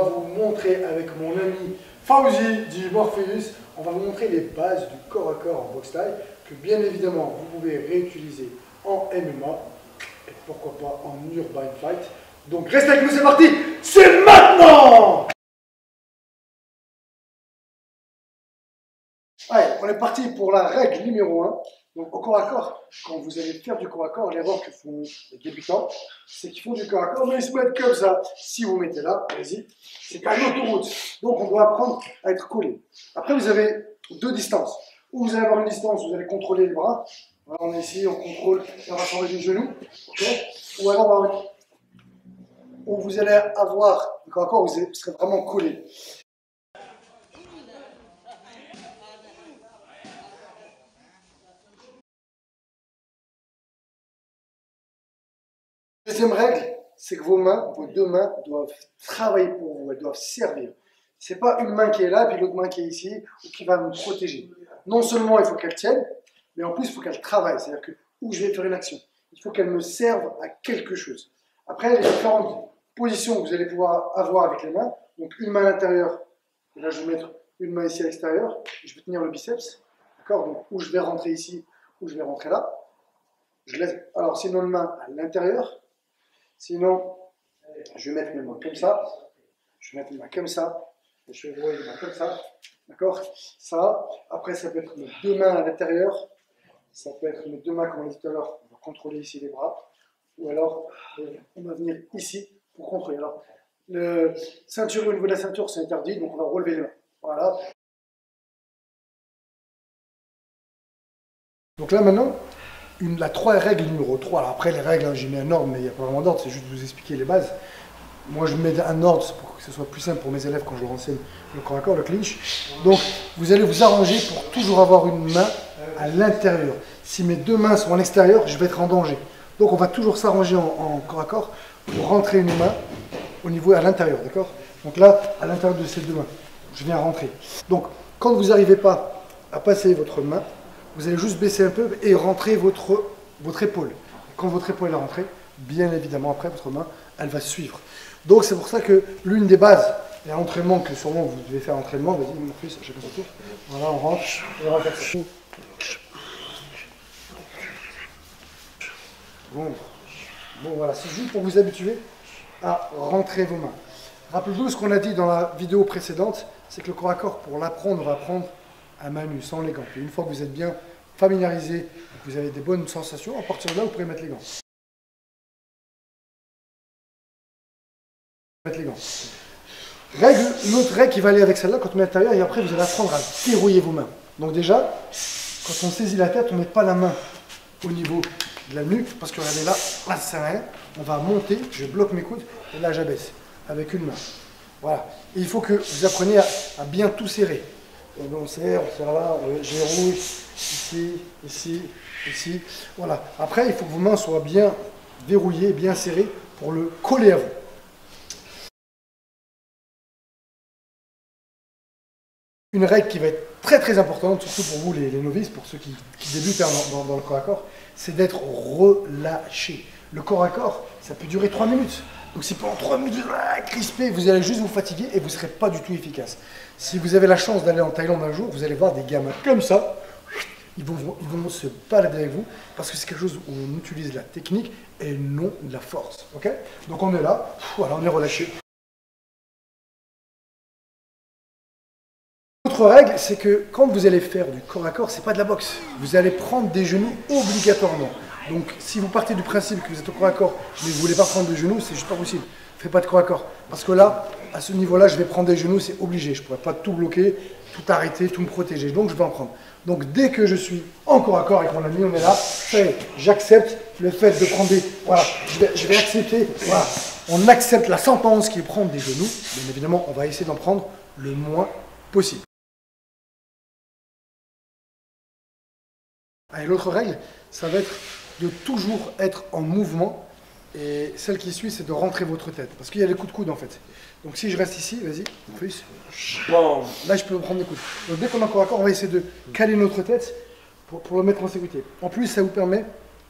vous montrer avec mon ami Fauzi du Morpheus, on va vous montrer les bases du corps à corps en boxe taille que bien évidemment vous pouvez réutiliser en MMA et pourquoi pas en Urban Fight. Donc restez avec nous, c'est parti, c'est maintenant! Allez, on est parti pour la règle numéro 1. Donc au corps à corps, quand vous allez faire du corps à corps, l'erreur que font les débutants, c'est qu'ils font du corps à corps, mais ils se mettent comme ça. Si vous mettez là, vas-y, c'est pas une autoroute. Donc on doit apprendre à être collé. Après vous avez deux distances. Ou vous allez avoir une distance, vous allez contrôler les bras. Voilà, on est ici, on contrôle la rassemblée du genou. Okay. Ou alors où vous allez avoir du corps à corps, vous serez vraiment collé. Deuxième règle, c'est que vos deux mains doivent travailler pour vous, elles doivent servir. Ce n'est pas une main qui est là, puis l'autre main qui est ici, ou qui va nous protéger. Non seulement il faut qu'elle tienne, mais en plus il faut qu'elle travaille. C'est-à-dire que où je vais faire une action, il faut qu'elle me serve à quelque chose. Après, les différentes positions que vous allez pouvoir avoir avec les mains, donc une main à l'intérieur, et là je vais mettre une main ici à l'extérieur, je vais tenir le biceps, d'accord, donc où je vais rentrer ici, où je vais rentrer là. Je laisse, alors sinon une main à l'intérieur. Sinon, je vais mettre mes mains comme ça, je vais mettre mes mains comme ça, et je vais ouvrir les mains comme ça, d'accord? Ça, après ça peut être mes deux mains à l'intérieur, ça peut être mes deux mains comme on a dit tout à l'heure, on va contrôler ici les bras, ou alors on va venir ici pour contrôler. Alors, le ceinture au niveau de la ceinture c'est interdit, donc on va relever les mains, voilà. Donc là maintenant, la règle numéro 3, alors après les règles, hein, j'ai mis un ordre, mais il n'y a pas vraiment d'ordre, c'est juste de vous expliquer les bases. Moi je mets un ordre pour que ce soit plus simple pour mes élèves quand je leur enseigne le corps à corps, le clinch. Donc vous allez vous arranger pour toujours avoir une main à l'intérieur. Si mes deux mains sont à l'extérieur, je vais être en danger. Donc on va toujours s'arranger en corps à corps pour rentrer une main au niveau à l'intérieur, d'accord? Donc là, à l'intérieur de ces deux mains, je viens rentrer. Donc quand vous n'arrivez pas à passer votre main, vous allez juste baisser un peu et rentrer votre épaule. Quand votre épaule est rentrée, bien évidemment, après, votre main, elle va suivre. Donc, c'est pour ça que l'une des bases, et un entraînement que sûrement vous devez faire entraînement, vas-y, mon fils, chacun son tour. Voilà, on rentre, et on va faire ça. Bon, voilà, c'est juste pour vous habituer à rentrer vos mains. Rappelez-vous ce qu'on a dit dans la vidéo précédente, c'est que le corps à corps, pour l'apprendre, on va apprendre à main nue, sans les gants. Et une fois que vous êtes bien familiarisé, que vous avez des bonnes sensations, à partir de là, vous pourrez mettre les gants. Une autre règle qui va aller avec celle-là, quand on met à l'intérieur, et après vous allez apprendre à verrouiller vos mains. Donc déjà, quand on saisit la tête, on ne met pas la main au niveau de la nuque, parce que regardez là, ça sert à rien. On va monter, je bloque mes coudes, et là j'abaisse, avec une main. Voilà. Et il faut que vous appreniez à bien tout serrer. On serre là, je verrouille, ici, ici, ici. Voilà. Après, il faut que vos mains soient bien verrouillées, bien serrées pour le coller à vous. Une règle qui va être très très importante, surtout pour vous les novices, pour ceux qui débutent dans le corps à corps, c'est d'être relâché. Le corps à corps, ça peut durer 3 minutes. Donc si pendant 3 minutes, crispé, vous allez juste vous fatiguer et vous ne serez pas du tout efficace. Si vous avez la chance d'aller en Thaïlande un jour, vous allez voir des gamins comme ça, ils vont se balader avec vous parce que c'est quelque chose où on utilise la technique et non la force. Okay, donc on est là, voilà, on est relâché. L'autre règle, c'est que quand vous allez faire du corps à corps, c'est pas de la boxe. Vous allez prendre des genoux obligatoirement. Donc, si vous partez du principe que vous êtes au corps à corps, mais vous ne voulez pas prendre de genoux, c'est juste pas possible. Faites pas de corps à corps. Parce que là, à ce niveau-là, je vais prendre des genoux, c'est obligé. Je ne pourrais pas tout bloquer, tout arrêter, tout me protéger. Donc, je vais en prendre. Donc, dès que je suis en corps à corps avec mon ami, on est là, j'accepte le fait de prendre des... Voilà, je vais accepter. Voilà. On accepte la sentence qui est prendre des genoux. Bien évidemment, on va essayer d'en prendre le moins possible. Et l'autre règle, ça va être de toujours être en mouvement. Et celle qui suit, c'est de rentrer votre tête. Parce qu'il y a les coups de coude en fait. Donc si je reste ici, vas-y, plus. Là, je peux prendre des coudes. Donc dès qu'on est en corps à corps, on va essayer de caler notre tête pour le mettre en sécurité. En plus, ça vous permet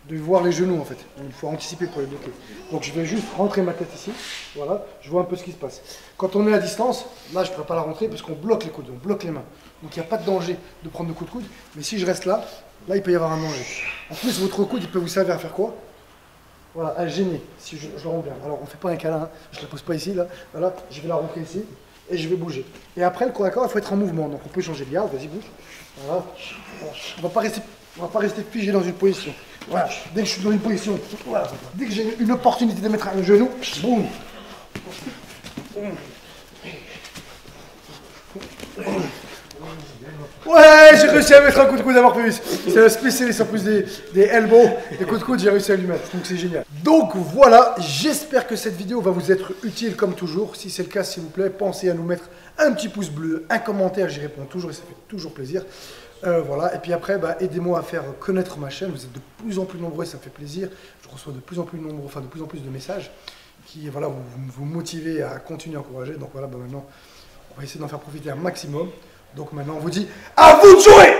de voir les genoux en fait. Il faut anticiper pour les bloquer. Donc je vais juste rentrer ma tête ici. Voilà, je vois un peu ce qui se passe. Quand on est à distance, là je ne pourrais pas la rentrer parce qu'on bloque les coudes, on bloque les mains. Donc il n'y a pas de danger de prendre le coup de coude. Mais si je reste là, là il peut y avoir un danger. En plus votre coude il peut vous servir à faire quoi? Voilà, à gêner, si je le rentre bien. Alors on ne fait pas un câlin, hein. Je ne la pose pas ici, là. Voilà, je vais la rentrer ici et je vais bouger. Et après le corps à corps, il faut être en mouvement. Donc on peut changer de garde, vas-y bouge. Voilà. On va pas rester figé dans une position. Voilà, dès que je suis dans une position, voilà. Dès que j'ai une opportunité de mettre un genou, boum. Ouais, j'ai réussi à mettre un coup de coude à Morpheus. C'est un spécialiste en plus des elbows, des coups de coude, j'ai réussi à lui mettre. Donc c'est génial. Donc voilà, j'espère que cette vidéo va vous être utile comme toujours. Si c'est le cas, s'il vous plaît, pensez à nous mettre un petit pouce bleu, un commentaire, j'y réponds toujours et ça fait toujours plaisir. Voilà, et puis après, aidez-moi à faire connaître ma chaîne. Vous êtes de plus en plus nombreux et ça me fait plaisir. Je reçois de plus en plus de messages qui voilà, vous motivez à continuer à encourager. Donc voilà, maintenant, on va essayer d'en faire profiter un maximum. Donc maintenant, on vous dit à vous de jouer!